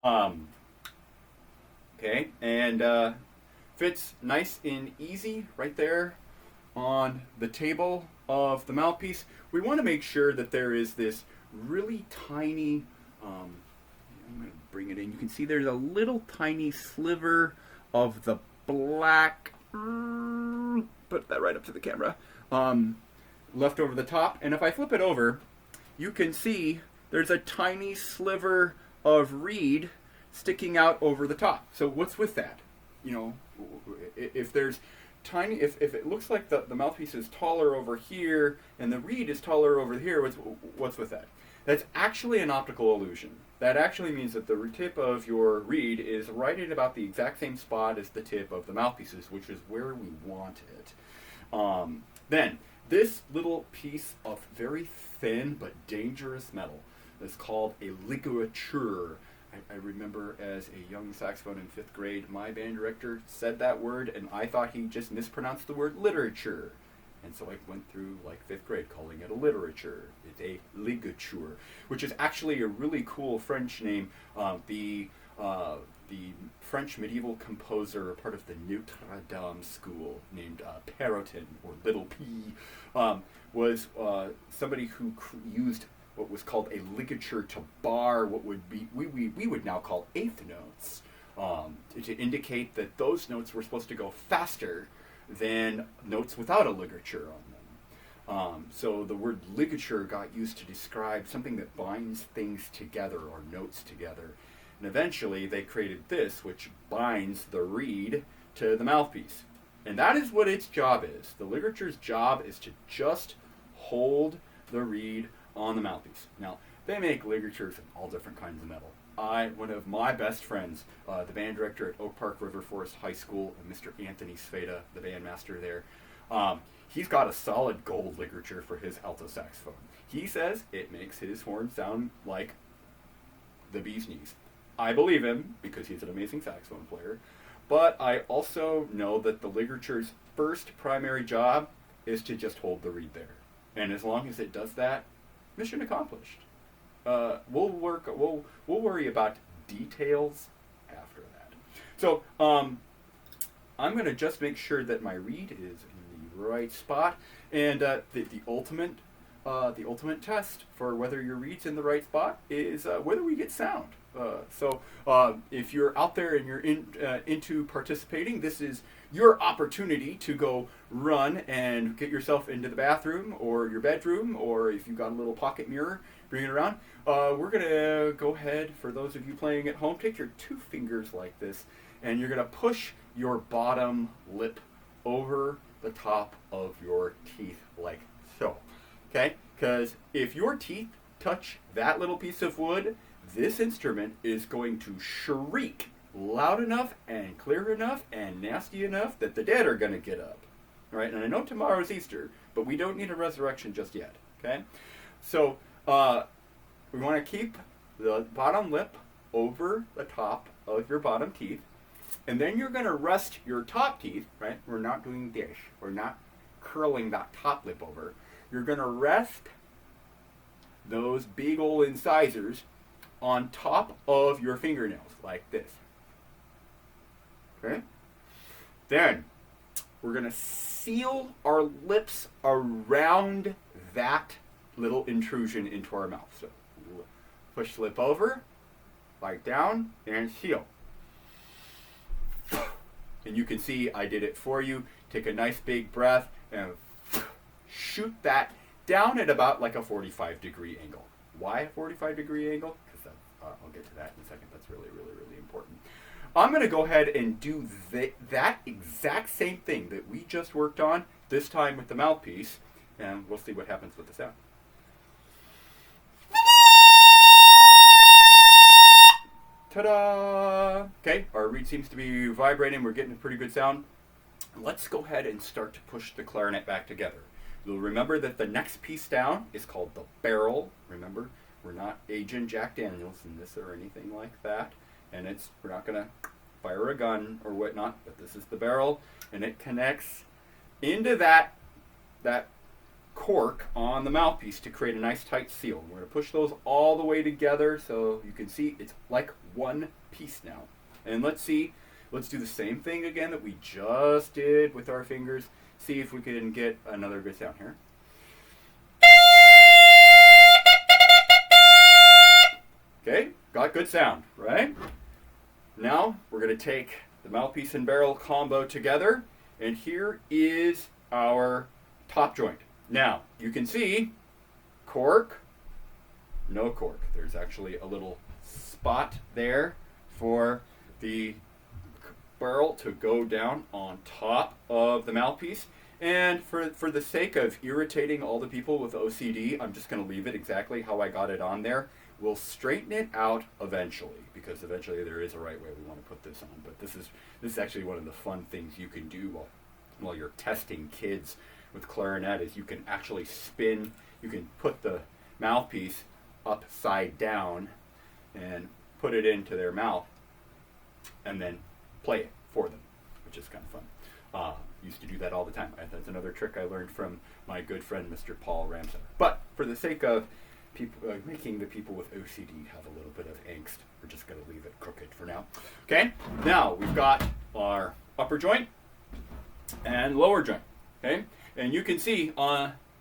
Um, okay, and fits nice and easy right there on the table of the mouthpiece. We want to make sure that there is this really tiny. I'm going to bring it in. You can see there's a little tiny sliver of the black. Put that right up to the camera. Um, Left over the top, and if I flip it over, you can see there's a tiny sliver of reed sticking out over the top. So what's with that? You know, if there's tiny, if it looks like the mouthpiece is taller over here and the reed is taller over here, what's with that? That's actually an optical illusion. That actually means that the tip of your reed is right at about the exact same spot as the tip of the mouthpieces, which is where we want it. Then, this little piece of very thin but dangerous metal is called a ligature. I remember as a young saxophone in 5th grade, my band director said that word, and I thought he just mispronounced the word literature. And so I went through like 5th grade calling it a literature. It's a ligature, which is actually a really cool French name. The French medieval composer, part of the Notre Dame school, named Perotin, or Little P, was somebody who used what was called a ligature to bar what would be we would now call eighth notes, to indicate that those notes were supposed to go faster than notes without a ligature on them. So the word ligature got used to describe something that binds things together, or notes together. And eventually they created this, which binds the reed to the mouthpiece. And that is what its job is. The ligature's job is to just hold the reed on the mouthpiece. Now, they make ligatures in all different kinds of metal. One of my best friends, the band director at Oak Park River Forest High School, Mr. Anthony Sveda, the bandmaster there, he's got a solid gold ligature for his alto saxophone. He says it makes his horn sound like the bee's knees. I believe him because he's an amazing saxophone player, but I also know that the ligature's first primary job is to just hold the reed there. And as long as it does that, mission accomplished. We'll worry about details after that. So I'm going to just make sure that my reed is in the right spot, and the ultimate test for whether your reed's in the right spot is whether we get sound. So if you're out there and you're into participating, this is your opportunity to go run and get yourself into the bathroom or your bedroom, or if you've got a little pocket mirror, bring it around. We're going to go ahead, for those of you playing at home, take your 2 fingers like this, and you're going to push your bottom lip over the top of your teeth like so. Okay? Because if your teeth touch that little piece of wood, this instrument is going to shriek loud enough and clear enough and nasty enough that the dead are going to get up. All right? And I know tomorrow's Easter, but we don't need a resurrection just yet. Okay? So we want to keep the bottom lip over the top of your bottom teeth. And then you're going to rest your top teeth, right? We're not doing this. We're not curling that top lip over. You're going to rest those big old incisors on top of your fingernails, like this. Okay? Then, we're going to seal our lips around that little intrusion into our mouth. So, push lip over, bite down, and seal. And you can see I did it for you. Take a nice big breath and shoot that down at about like a 45-degree angle. Why a 45-degree angle? Because I'll get to that in a second. That's really, really, really important. I'm going to go ahead and do that exact same thing that we just worked on, this time with the mouthpiece, and we'll see what happens with the sound. Ta-da! Okay, our reed seems to be vibrating. We're getting a pretty good sound. Let's go ahead and start to push the clarinet back together. You'll remember that the next piece down is called the barrel. Remember, we're not aging Jack Daniels in this or anything like that. And we're not going to fire a gun or whatnot, but this is the barrel, and it connects into that cork on the mouthpiece to create a nice tight seal. We're going to push those all the way together so you can see it's like one piece now. And let's do the same thing again that we just did with our fingers. See if we can get another good sound here. Okay, got good sound, right? Now we're going to take the mouthpiece and barrel combo together, and here is our top joint. Now, you can see cork, no cork. There's actually a little spot there for the barrel to go down on top of the mouthpiece. And for the sake of irritating all the people with OCD, I'm just going to leave it exactly how I got it on there. We'll straighten it out eventually, because eventually there is a right way we want to put this on. But this is actually one of the fun things you can do while you're testing kids with clarinet, is you can actually spin. You can put the mouthpiece upside down and put it into their mouth and then play it for them, which is kind of fun. Used to do that all the time. That's another trick I learned from my good friend Mr. Paul Ramsey. But for the sake of people, making the people with OCD have a little bit of angst, we're just going to leave it crooked for now. Okay, now we've got our upper joint and lower joint. Okay, and you can see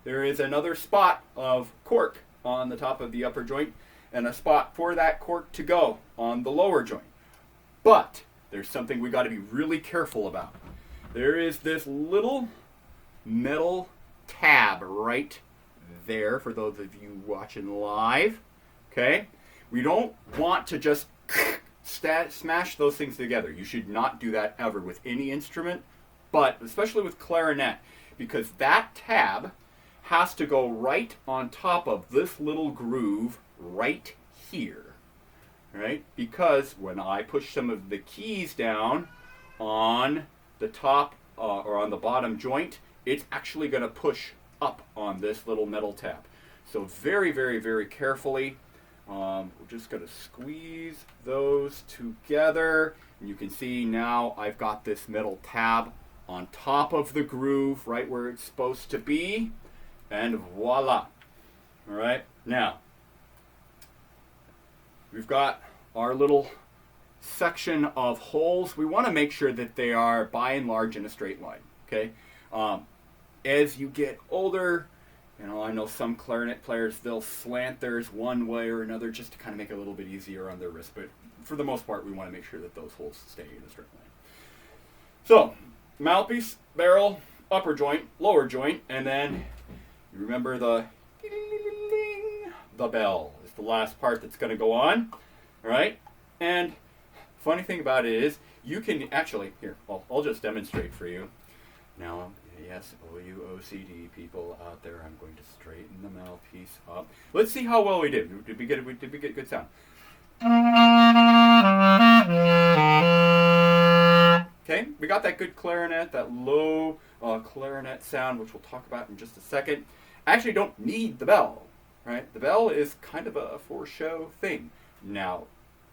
there is another spot of cork on the top of the upper joint and a spot for that cork to go on the lower joint. But there's something we got to be really careful about. There is this little metal tab right there for those of you watching live. Okay, we don't want to just smash those things together. You should not do that ever with any instrument, but especially with clarinet, because that tab has to go right on top of this little groove right here, right? Because when I push some of the keys down on the top or on the bottom joint, it's actually going to push up on this little metal tab. So very, very, very carefully, we're just going to squeeze those together. And you can see now I've got this metal tab on top of the groove, right where it's supposed to be. And voila. All right, now we've got our little section of holes. We want to make sure that they are by and large in a straight line. Okay, as you get older, I know some clarinet players, they'll slant theirs one way or another just to kind of make it a little bit easier on their wrist, but for the most part we want to make sure that those holes stay in a straight line. So mouthpiece, barrel, upper joint, lower joint, and then you remember the bell is the last part that's going to go on. All right, and funny thing about it is you can actually, here, I'll just demonstrate for you. Now, yes, all you OCD people out there, I'm going to straighten the mouthpiece up. Let's see how well we did. Did we get good sound? Okay, we got that good clarinet, that low clarinet sound, which we'll talk about in just a second. I actually don't need the bell, right? The bell is kind of a for show thing. Now,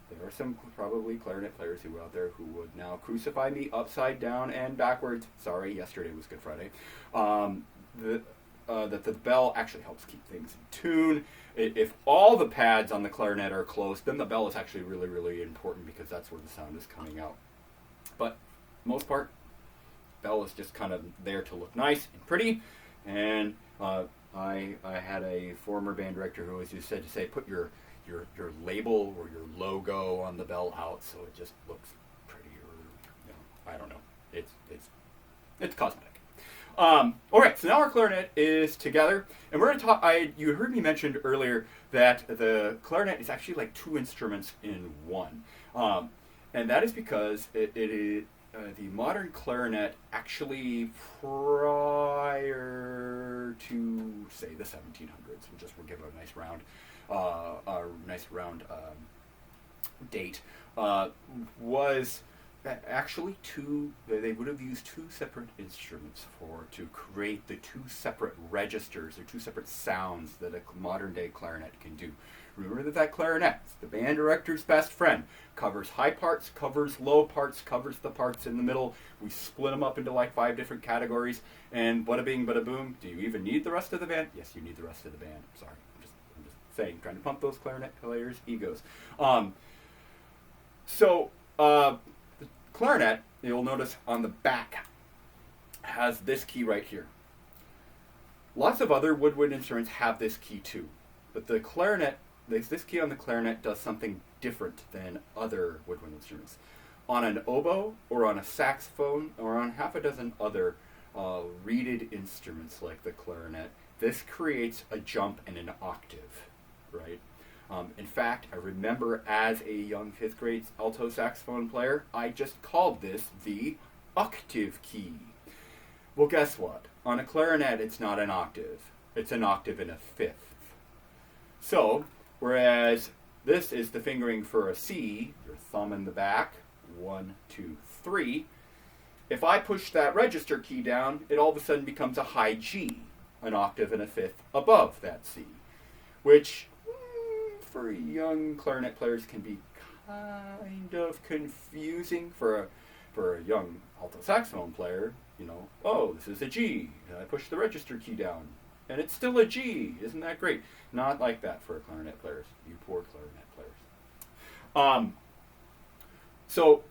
there are some probably clarinet players who are out there who would now crucify me upside down and backwards. Sorry, yesterday was Good Friday. That the bell actually helps keep things in tune. If all the pads on the clarinet are closed, then the bell is actually really, really important because that's where the sound is coming out. But most part, bell is just kind of there to look nice and pretty. And I had a former band director who always used to say, put your label or your logo on the bell out so it just looks prettier. I don't know. It's cosmetic. All right, so now our clarinet is together, and we're going to talk. You heard me mention earlier that the clarinet is actually like two instruments in one, and that is because it is the modern clarinet actually prior to say the 1700s. We'll give it a nice round date. Was actually they would have used two separate instruments to create the two separate registers or two separate sounds that a modern day clarinet can do. Remember that clarinet, the band director's best friend, covers high parts, covers low parts, covers the parts in the middle. We split them up into like 5 different categories, and bada bing, bada boom. Do you even need the rest of the band? Yes, you need the rest of the band. Sorry, I'm just saying, trying to pump those clarinet players' egos. So the clarinet, you'll notice on the back, has this key right here. Lots of other woodwind instruments have this key too, but the clarinet, this key on the clarinet does something different than other woodwind instruments. On an oboe or on a saxophone or on half a dozen other reeded instruments like the clarinet, this creates a jump and an octave, right? In fact, I remember as a young 5th grade alto saxophone player, I just called this the octave key. Well, guess what? On a clarinet, it's not an octave. It's an octave and a fifth. So, whereas this is the fingering for a C, your thumb in the back, 1, 2, 3. If I push that register key down, it all of a sudden becomes a high G, an octave and a fifth above that C, which for young clarinet players can be kind of confusing. For a young alto saxophone player, you know, oh, this is a G, and I push the register key down, and it's still a G. Isn't that great? Not like that for clarinet players, you poor clarinet players. So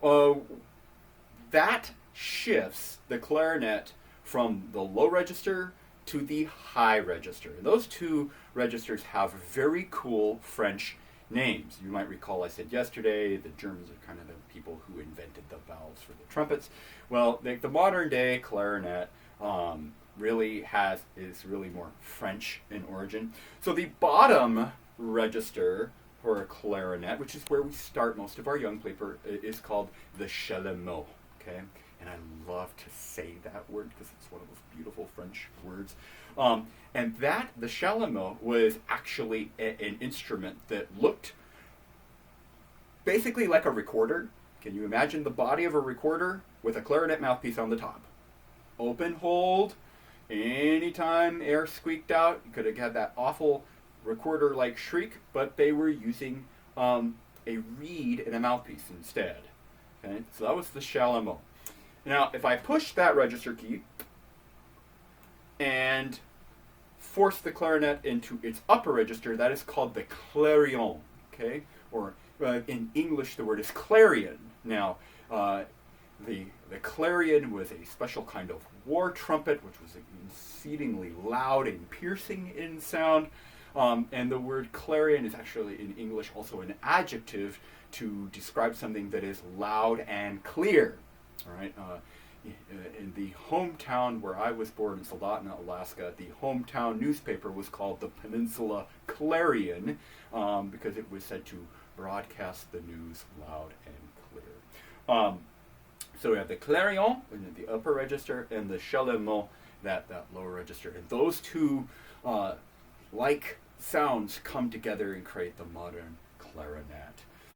that shifts the clarinet from the low register to the high register. And those two registers have very cool French names. You might recall I said yesterday the Germans are kind of the people who invented the valves for the trumpets. Well, the modern day clarinet is really more French in origin. So the bottom register for a clarinet, which is where we start most of our young paper, is called the chalumeau. Okay, and I love to say that word because it's one of those beautiful French words. And the chalumeau was actually an instrument that looked basically like a recorder. Can you imagine the body of a recorder with a clarinet mouthpiece on the top? Open, hold. Anytime air squeaked out, you could have had that awful recorder-like shriek, but they were using a reed and a mouthpiece instead. Okay, so that was the chalumeau. Now, if I push that register key and force the clarinet into its upper register, that is called the clarion. Okay, or in English, the word is clarion. Now, the clarion was a special kind of war trumpet, which was exceedingly loud and piercing in sound. And the word clarion is actually in English also an adjective to describe something that is loud and clear. All right. In the hometown where I was born in Soldotna, Alaska, the hometown newspaper was called the Peninsula Clarion because it was said to broadcast the news loud and clear. So we have the clarion in the upper register and the chalumeau, that lower register. And those two like sounds come together and create the modern clarinet.